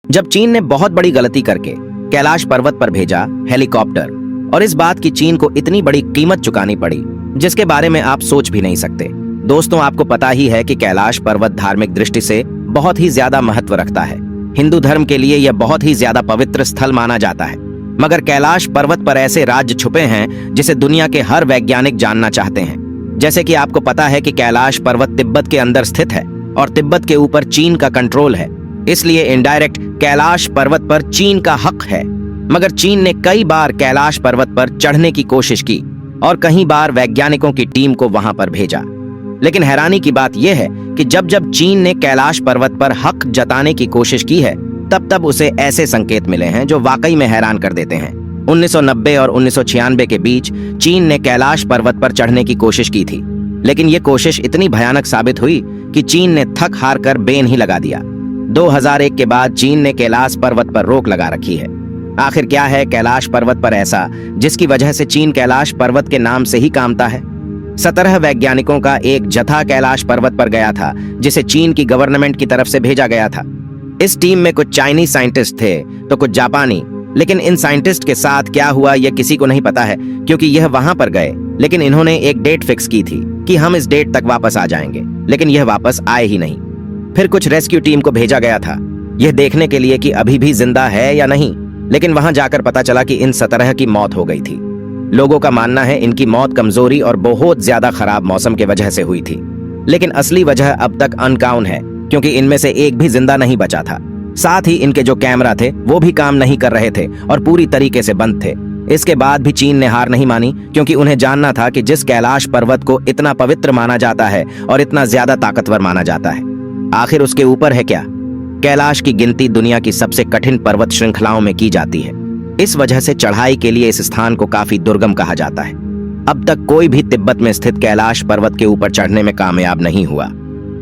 जब चीन ने बहुत बड़ी गलती करके कैलाश पर्वत पर भेजा हेलीकॉप्टर, और इस बात की चीन को इतनी बड़ी कीमत चुकानी पड़ी जिसके बारे में आप सोच भी नहीं सकते। दोस्तों, आपको पता ही है कि कैलाश पर्वत धार्मिक दृष्टि से बहुत ही ज्यादा महत्व रखता है। हिंदू धर्म के लिए यह बहुत ही ज्यादा पवित्र स्थल माना जाता है। मगर कैलाश पर्वत पर ऐसे राज्य छुपे हैं जिसे दुनिया के हर वैज्ञानिक जानना चाहते हैं। जैसे कि आपको पता है कि कैलाश पर्वत तिब्बत के अंदर स्थित है और तिब्बत के ऊपर चीन का कंट्रोल है, इसलिए इनडायरेक्ट कैलाश पर्वत पर चीन का हक है। मगर चीन ने कई बार कैलाश पर्वत पर चढ़ने की कोशिश की और कई बार वैज्ञानिकों की टीम को वहां पर भेजा। लेकिन हैरानी की बात यह है कि जब जब चीन ने कैलाश पर्वत पर हक जताने की कोशिश की है, तब तब उसे ऐसे संकेत मिले हैं जो वाकई में हैरान कर देते हैं। 1990 और 1996 के बीच चीन ने कैलाश पर्वत पर चढ़ने की कोशिश की थी, लेकिन यह कोशिश इतनी भयानक साबित हुई कि चीन ने थक हार कर बेन ही लगा दिया। 2001 के बाद चीन ने कैलाश पर्वत पर रोक लगा रखी है। आखिर क्या है कैलाश पर्वत पर ऐसा जिसकी वजह से चीन कैलाश पर्वत के नाम से ही कामता है? 17 वैज्ञानिकों का एक जत्था कैलाश पर्वत पर गया था, जिसे चीन की गवर्नमेंट की तरफ से भेजा गया था। इस टीम में कुछ चाइनीज साइंटिस्ट थे तो कुछ जापानी। लेकिन इन साइंटिस्ट के साथ क्या हुआ यह किसी को नहीं पता है, क्योंकि यह वहां पर गए, लेकिन इन्होंने एक डेट फिक्स की थी कि हम इस डेट तक वापस आ जाएंगे, लेकिन यह वापस आए ही नहीं। फिर कुछ रेस्क्यू टीम को भेजा गया था, यह देखने के लिए कि अभी भी जिंदा है या नहीं, लेकिन वहां जाकर पता चला कि इन 17 की मौत हो गई थी। लोगों का मानना है इनकी मौत कमजोरी और बहुत ज्यादा खराब मौसम के वजह से हुई थी, लेकिन असली वजह अब तक अनकाउन है, क्योंकि इनमें से एक भी जिंदा नहीं बचा था। साथ ही इनके जो कैमरा थे वो भी काम नहीं कर रहे थे और पूरी तरीके से बंद थे। इसके बाद भी चीन ने हार नहीं मानी, क्योंकि उन्हें जानना था कि जिस कैलाश पर्वत को इतना पवित्र माना जाता है और इतना ज्यादा ताकतवर माना जाता है, आखिर उसके ऊपर है क्या? कैलाश की गिनती दुनिया की सबसे कठिन पर्वत श्रृंखलाओं में की जाती है। इस वजह से चढ़ाई के लिए इस स्थान को काफी दुर्गम कहा जाता है। अब तक कोई भी तिब्बत में स्थित कैलाश पर्वत के ऊपर चढ़ने में कामयाब नहीं हुआ।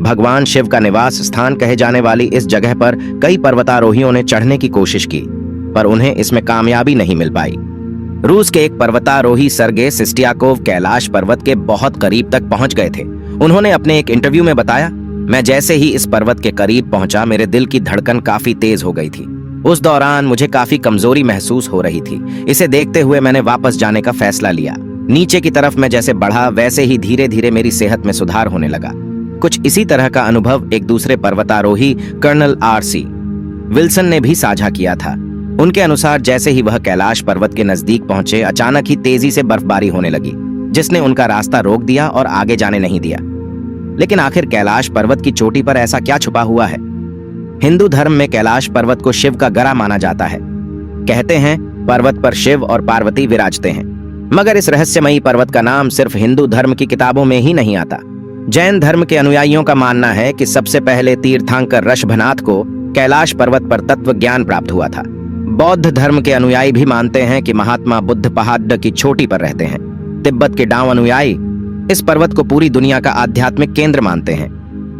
भगवान शिव का निवास स्थान कहे जाने वाली इस जगह पर कई पर्वतारोहियों ने चढ़ने की कोशिश की, पर उन्हें इसमें कामयाबी नहीं मिल पाई। रूस के एक पर्वतारोही सर्गे सिस्टियाकोव कैलाश पर्वत के बहुत करीब तक पहुंच गए थे। उन्होंने अपने एक इंटरव्यू में बताया, मैं जैसे ही इस पर्वत के करीब पहुंचा, मेरे दिल की धड़कन काफी तेज हो गई थी। उस दौरान मुझे काफी कमजोरी महसूस हो रही थी। इसे देखते हुए मैंने वापस जाने का फैसला लिया। नीचे की तरफ मैं जैसे बढ़ा, वैसे ही धीरे धीरे मेरी सेहत में सुधार होने लगा। कुछ इसी तरह का अनुभव एक दूसरे पर्वतारोही कर्नल आर.सी. विल्सन ने भी साझा किया था। उनके अनुसार जैसे ही वह कैलाश पर्वत के नजदीक पहुंचे, अचानक ही तेजी से बर्फबारी होने लगी, जिसने उनका रास्ता रोक दिया और आगे जाने नहीं दिया। लेकिन आखिर कैलाश पर्वत की चोटी पर ऐसा क्या छुपा हुआ है? हिंदू धर्म में कैलाश पर्वत को शिव का गरा माना जाता है। कहते हैं पर्वत पर शिव और पार्वती विराजते हैं। मगर इस रहस्यमयी पर्वत का नाम सिर्फ हिंदू धर्म की किताबों में ही नहीं आता। जैन धर्म के अनुयायियों का मानना है कि सबसे पहले तीर्थंकर ऋषभनाथ को कैलाश पर्वत पर तत्व ज्ञान प्राप्त हुआ था। बौद्ध धर्म के अनुयायी भी मानते हैं कि महात्मा बुद्ध पहाड़ की चोटी पर रहते हैं। तिब्बत के डाउ अनुयायी इस पर्वत को पूरी दुनिया का आध्यात्मिक केंद्र मानते हैं।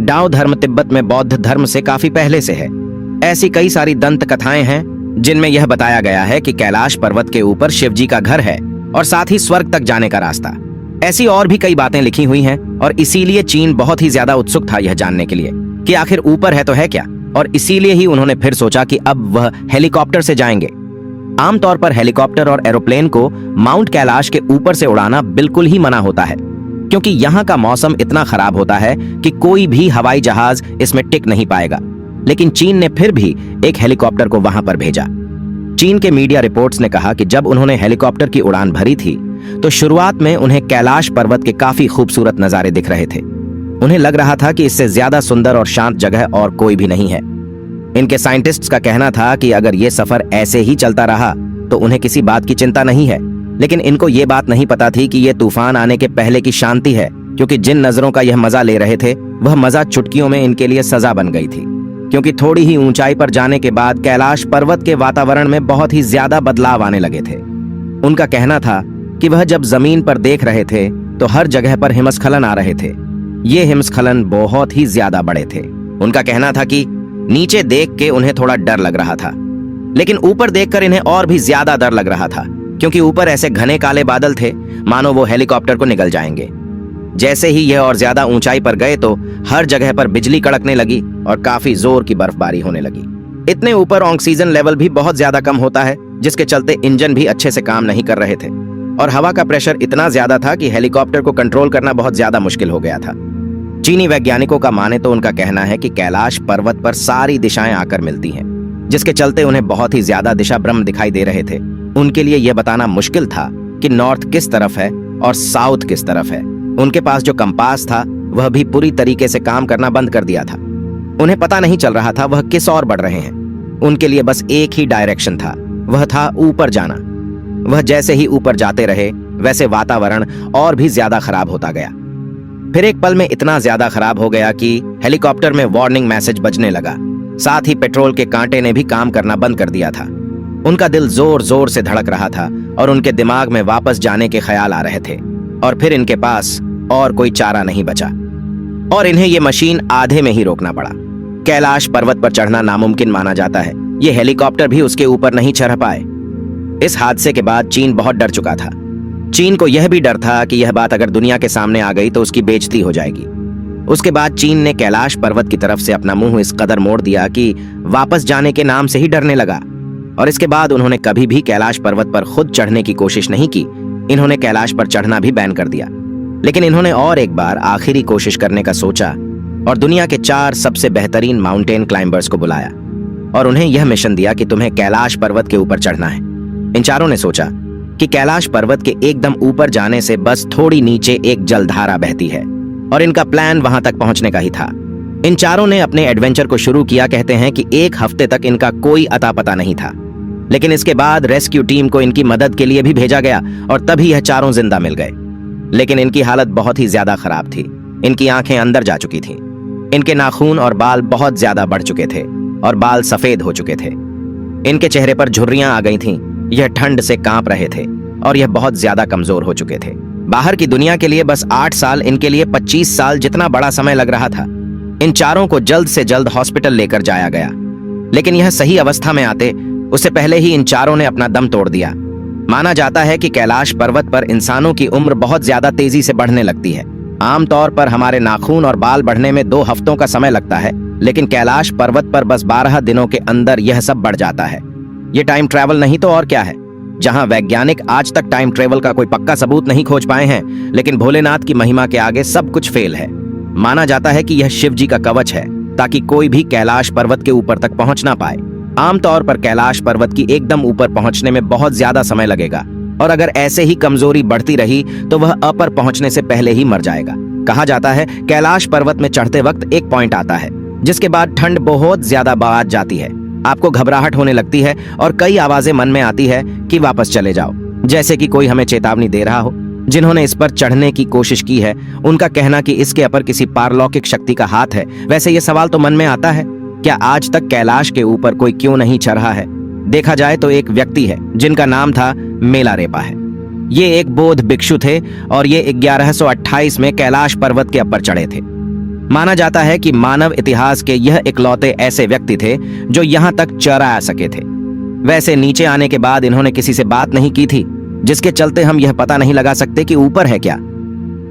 डाउ धर्म तिब्बत में बौद्ध धर्म से काफी पहले से है। ऐसी कई सारी दंत कथाएं हैं जिनमें यह बताया गया है कि कैलाश पर्वत के ऊपर शिव जी का घर है और साथ ही स्वर्ग तक जाने का रास्ता। ऐसी और भी कई बातें लिखी हुई हैं और इसीलिए चीन बहुत ही ज्यादा उत्सुक था यह जानने के लिए कि आखिर ऊपर है तो है क्या, और इसीलिए ही उन्होंने फिर सोचा कि अब वह हेलीकॉप्टर से जाएंगे। आमतौर पर हेलीकॉप्टर और एरोप्लेन को माउंट कैलाश के ऊपर से उड़ाना बिल्कुल ही मना होता है, क्योंकि यहाँ का मौसम इतना खराब होता है कि कोई भी हवाई जहाज इसमें टिक नहीं पाएगा। लेकिन चीन ने फिर भी एक हेलीकॉप्टर को वहां पर भेजा। चीन के मीडिया रिपोर्ट्स ने कहा कि जब उन्होंने हेलीकॉप्टर की उड़ान भरी थी तो शुरुआत में उन्हें कैलाश पर्वत के काफी खूबसूरत नजारे दिख रहे थे। उन्हें लग रहा था कि इससे ज्यादा सुंदर और शांत जगह और कोई भी नहीं है। इनके साइंटिस्ट्स का कहना था कि अगर ये सफर ऐसे ही चलता रहा तो उन्हें किसी बात की चिंता नहीं है। लेकिन इनको ये बात नहीं पता थी कि ये तूफान आने के पहले की शांति है, क्योंकि जिन नजरों का यह मजा ले रहे थे वह मजा चुटकियों में इनके लिए सजा बन गई थी। क्योंकि थोड़ी ही ऊंचाई पर जाने के बाद कैलाश पर्वत के वातावरण में बहुत ही ज्यादा बदलाव आने लगे थे। उनका कहना था कि वह जब जमीन पर देख रहे थे तो हर जगह पर हिमस्खलन आ रहे थे। ये हिमस्खलन बहुत ही ज्यादा बड़े थे। उनका कहना था कि नीचे देख के उन्हें थोड़ा डर लग रहा था, लेकिन ऊपर देखकर इन्हें और भी ज्यादा डर लग रहा था, क्योंकि ऊपर ऐसे घने काले बादल थे मानो वो हेलीकॉप्टर को निगल जाएंगे। जैसे ही यह और ज्यादा ऊंचाई पर गए तो हर जगह पर बिजली कड़कने लगी और काफी जोर की बर्फबारी होने लगी। इतने ऊपर ऑक्सीजन लेवल भी बहुत ज्यादा कम होता है, जिसके चलते इंजन भी अच्छे से काम नहीं कर रहे थे और हवा का प्रेशर इतना ज्यादा था कि हेलीकॉप्टर को कंट्रोल करना बहुत ज्यादा मुश्किल हो गया था। चीनी वैज्ञानिकों का माने तो उनका कहना है कि कैलाश पर्वत पर सारी दिशाएं आकर मिलती हैं, जिसके चलते उन्हें बहुत ही ज्यादा दिशा भ्रम दिखाई दे रहे थे। उनके लिए यह बताना मुश्किल था कि नॉर्थ किस तरफ है और साउथ किस तरफ है। उनके पास जो कंपास था वह भी पूरी तरीके से काम करना बंद कर दिया था। उन्हें पता नहीं चल रहा था वह किस ओर बढ़ रहे हैं। उनके लिए बस एक ही डायरेक्शन था, वह था ऊपर जाना। वह जैसे ही ऊपर जाते रहे वैसे वातावरण और भी ज्यादा खराब होता गया। फिर एक पल में इतना ज्यादा खराब हो गया कि हेलीकॉप्टर में वार्निंग मैसेज बजने लगा। साथ ही पेट्रोल के कांटे ने भी काम करना बंद कर दिया था। उनका दिल जोर जोर से धड़क रहा था और उनके दिमाग में वापस जाने के ख्याल आ रहे थे। और फिर इनके पास और कोई चारा नहीं बचा और इन्हें यह मशीन आधे में ही रोकना पड़ा। कैलाश पर्वत पर चढ़ना नामुमकिन माना जाता है। यह हेलीकॉप्टर भी उसके ऊपर नहीं चढ़ पाए। इस हादसे के बाद चीन बहुत डर चुका था। चीन को यह भी डर था कि यह बात अगर दुनिया के सामने आ गई तो उसकी बेइज्जती हो जाएगी। उसके बाद चीन ने कैलाश पर्वत की तरफ से अपना मुंह इस कदर मोड़ दिया कि वापस जाने के नाम से ही डरने लगा। और इसके बाद उन्होंने कभी भी कैलाश पर्वत पर खुद चढ़ने की कोशिश नहीं की। इन्होंने कैलाश पर चढ़ना भी बैन कर दिया। लेकिन इन्होंने और एक बार आखिरी कोशिश करने का सोचा और दुनिया के 4 सबसे बेहतरीन माउंटेन क्लाइंबर्स को बुलाया और उन्हें यह मिशन दिया कि तुम्हें कैलाश पर्वत के ऊपर चढ़ना है। इन चारों ने सोचा कि कैलाश पर्वत के एकदम ऊपर जाने से बस थोड़ी नीचे एक जलधारा बहती है और इनका प्लान वहां तक पहुंचने का ही था। इन चारों ने अपने एडवेंचर को शुरू किया। कहते हैं कि 1 हफ्ते तक इनका कोई अता पता नहीं था, लेकिन इसके बाद रेस्क्यू टीम को इनकी मदद के लिए भी भेजा गया और तभी यह चारों जिंदा मिल गए। लेकिन इनकी हालत बहुत ही ज्यादा खराब थी। इनकी आंखें अंदर जा चुकी थीं। इनके नाखून और बाल बहुत ज्यादा बढ़ चुके थे और बाल सफेद हो चुके थे। इनके चेहरे पर झुर्रियां आ गई थीं। यह ठंड से कांप रहे थे और यह बहुत ज्यादा कमजोर हो चुके थे। बाहर की दुनिया के लिए बस 8 साल, इनके लिए 25 साल जितना बड़ा समय लग रहा था। इन चारों को जल्द से जल्द हॉस्पिटल लेकर जाया गया, लेकिन यह सही अवस्था में आते उससे पहले ही इन चारों ने अपना दम तोड़ दिया। माना जाता है कि कैलाश पर्वत पर इंसानों की उम्र बहुत ज्यादा तेजी से बढ़ने लगती है। आमतौर पर हमारे नाखून और बाल बढ़ने में 2 हफ्तों का समय लगता है, लेकिन कैलाश पर्वत पर बस 12 दिनों के अंदर यह सब बढ़ जाता है। ये टाइम ट्रैवल नहीं तो और क्या है। जहां वैज्ञानिक आज तक टाइम ट्रैवल का कोई पक्का सबूत नहीं खोज पाए हैं, लेकिन भोलेनाथ की महिमा के आगे सब कुछ फेल है। माना जाता है कि यह शिव जी का कवच है ताकि कोई भी कैलाश पर्वत के ऊपर तक पहुंच ना पाए। आमतौर पर कैलाश पर्वत की एकदम ऊपर पहुंचने में बहुत ज्यादा समय लगेगा और अगर ऐसे ही कमजोरी बढ़ती रही तो वह अपर पहुंचने से पहले ही मर जाएगा। कहा जाता है कैलाश पर्वत में चढ़ते वक्त एक पॉइंट आता है जिसके बाद ठंड बहुत ज्यादा बढ़ जाती है। आपको घबराहट होने लगती है और कई आवाजें मन में आती है कि वापस चले जाओ, जैसे कि कोई हमें चेतावनी दे रहा हो। जिन्होंने इस पर चढ़ने की कोशिश की है उनका कहना कि इसके ऊपर किसी पारलौकिक शक्ति का हाथ है। वैसे ये सवाल तो मन में आता है, क्या आज तक कैलाश के ऊपर कोई क्यों नहीं चढ़ा है? देखा जाए तो एक व्यक्ति है जिनका नाम था मेलारेपा है। ये एक बौद्ध भिक्षु थे और ये 1128 में कैलाश पर्वत के ऊपर चढ़े थे। माना जाता है कि मानव इतिहास के यह इकलौते ऐसे व्यक्ति थे जो यहाँ तक चढ़ आ सके थे। वैसे नीचे आने के बाद इन्होंने किसी से बात नहीं की थी, जिसके चलते हम यह पता नहीं लगा सकते कि ऊपर है क्या।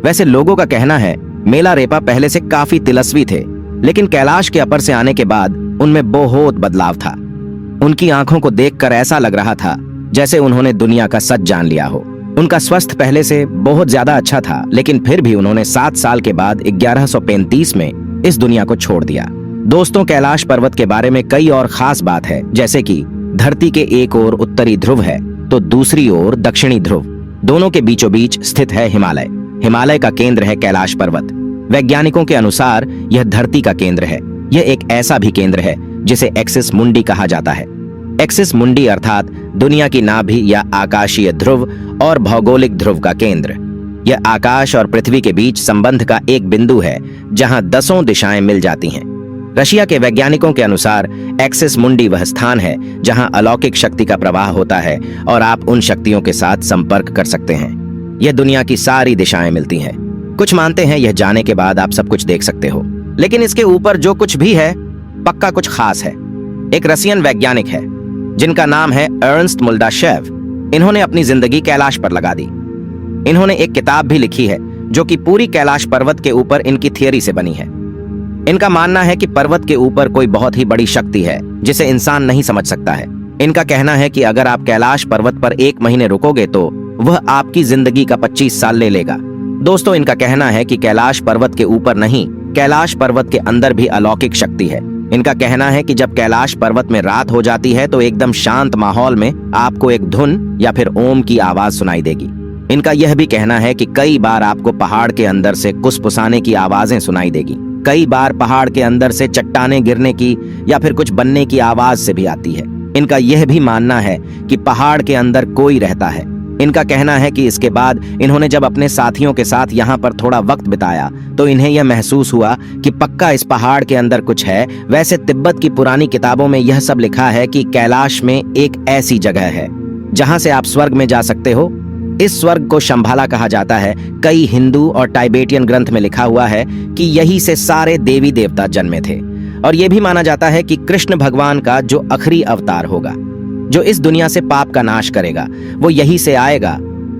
वैसे लोगों का कहना है मेलारेपा पहले से काफी तिलस्वी थे, लेकिन कैलाश के ऊपर से आने के बाद उनमें बहुत बदलाव था। उनकी आंखों को देखकर ऐसा लग रहा था जैसे उन्होंने दुनिया का सच जान लिया हो। उनका स्वास्थ्य पहले से बहुत ज्यादा अच्छा था, लेकिन फिर भी उन्होंने 7 साल के बाद 1135 में इस दुनिया को छोड़ दिया। दोस्तों, कैलाश पर्वत के बारे में कई और खास बात है, जैसे कि धरती के एक ओर उत्तरी ध्रुव है तो दूसरी ओर दक्षिणी ध्रुव। दोनों के बीचों बीच स्थित है हिमालय। हिमालय का केंद्र है कैलाश पर्वत। वैज्ञानिकों के अनुसार यह धरती का केंद्र है। यह एक ऐसा भी केंद्र है जिसे एक्सिस मुंडी कहा जाता है। एक्सिस मुंडी अर्थात दुनिया की नाभि या आकाशीय ध्रुव और भौगोलिक ध्रुव का केंद्र। यह आकाश और पृथ्वी के बीच संबंध का एक बिंदु है जहां 10 दिशाएं मिल जाती हैं। रशिया के वैज्ञानिकों के अनुसार एक्सिस मुंडी वह स्थान है जहां अलौकिक शक्ति का प्रवाह होता है और आप उन शक्तियों के साथ संपर्क कर सकते हैं। यह दुनिया की सारी दिशाएं मिलती हैं। कुछ मानते हैं यह जाने के बाद आप सब कुछ देख सकते हो, लेकिन इसके ऊपर जो कुछ भी है पक्का कुछ खास है। एक रसियन वैज्ञानिक है जिनका नाम है अर्नस्ट मुल्डाशेव। इन्होंने अपनी जिंदगी कैलाश पर लगा दी। इन्होंने एक किताब भी लिखी है जो कि पूरी कैलाश पर्वत के ऊपर इनकी थियरी से बनी है। इनका मानना है कि पर्वत के ऊपर कोई बहुत ही बड़ी शक्ति है जिसे इंसान नहीं समझ सकता है। इनका कहना है कि अगर आप कैलाश पर्वत पर 1 महीने रुकोगे तो वह आपकी जिंदगी का 25 साल ले लेगा। दोस्तों, इनका कहना है कि कैलाश पर्वत के ऊपर नहीं, कैलाश पर्वत के अंदर भी अलौकिक शक्ति है। इनका कहना है कि जब कैलाश पर्वत में रात हो जाती है तो एकदम शांत माहौल में आपको एक धुन या फिर ओम की आवाज सुनाई देगी। इनका यह भी कहना है कि कई बार आपको पहाड़ के अंदर से कुसपुसाने की आवाजें सुनाई देगी। कई बार पहाड़ के अंदर से चट्टानें गिरने की या फिर कुछ बनने की आवाज से भी आती है। इनका यह भी मानना है कि पहाड़ के अंदर कोई रहता है। इनका कहना है कि इसके बाद इन्होंने जब अपने साथियों के साथ यहाँ पर थोड़ा वक्त बिताया तो इन्हें यह महसूस हुआ कि पक्का इस पहाड़ के अंदर कुछ है। वैसे तिब्बत की पुरानी किताबों में यह सब लिखा है कि कैलाश में एक ऐसी जगह है जहां से आप स्वर्ग में जा सकते हो। इस स्वर्ग को शंभाला कहा जाता है। कई हिंदू और टाइबेटियन ग्रंथ में लिखा हुआ है कि यही से सारे देवी देवता जन्मे थे और यह भी माना जाता है कि कृष्ण भगवान का जो आखिरी अवतार होगा, जो इस दुनिया से पाप का नाश करेगा, वो यही से आएगा।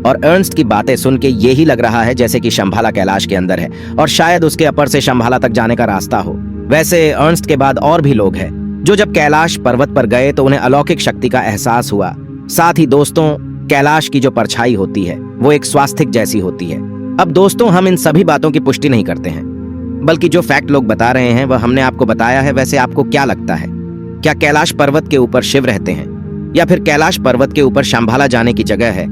और अर्नस्ट की बातें सुन के यही लग रहा है जैसे कि शंभाला कैलाश के अंदर है और शायद उसके अपर से शंभाला तक जाने का रास्ता हो। वैसे अर्नस्ट के बाद और भी लोग हैं जो जब कैलाश पर्वत पर गए तो उन्हें अलौकिक शक्ति का एहसास हुआ। साथ ही दोस्तों, कैलाश की जो परछाई होती है वो एक स्वास्तिक जैसी होती है। अब दोस्तों, हम इन सभी बातों की पुष्टि नहीं करते हैं, बल्कि जो फैक्ट लोग बता रहे हैं वह हमने आपको बताया है। वैसे आपको क्या लगता है, क्या कैलाश पर्वत के ऊपर शिव रहते हैं या फिर कैलाश पर्वत के ऊपर शंभाला जाने की जगह है?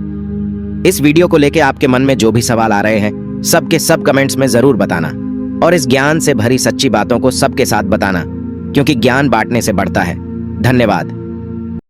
इस वीडियो को लेके आपके मन में जो भी सवाल आ रहे हैं सबके सब कमेंट्स में जरूर बताना और इस ज्ञान से भरी सच्ची बातों को सबके साथ बताना, क्योंकि ज्ञान बांटने से बढ़ता है। धन्यवाद।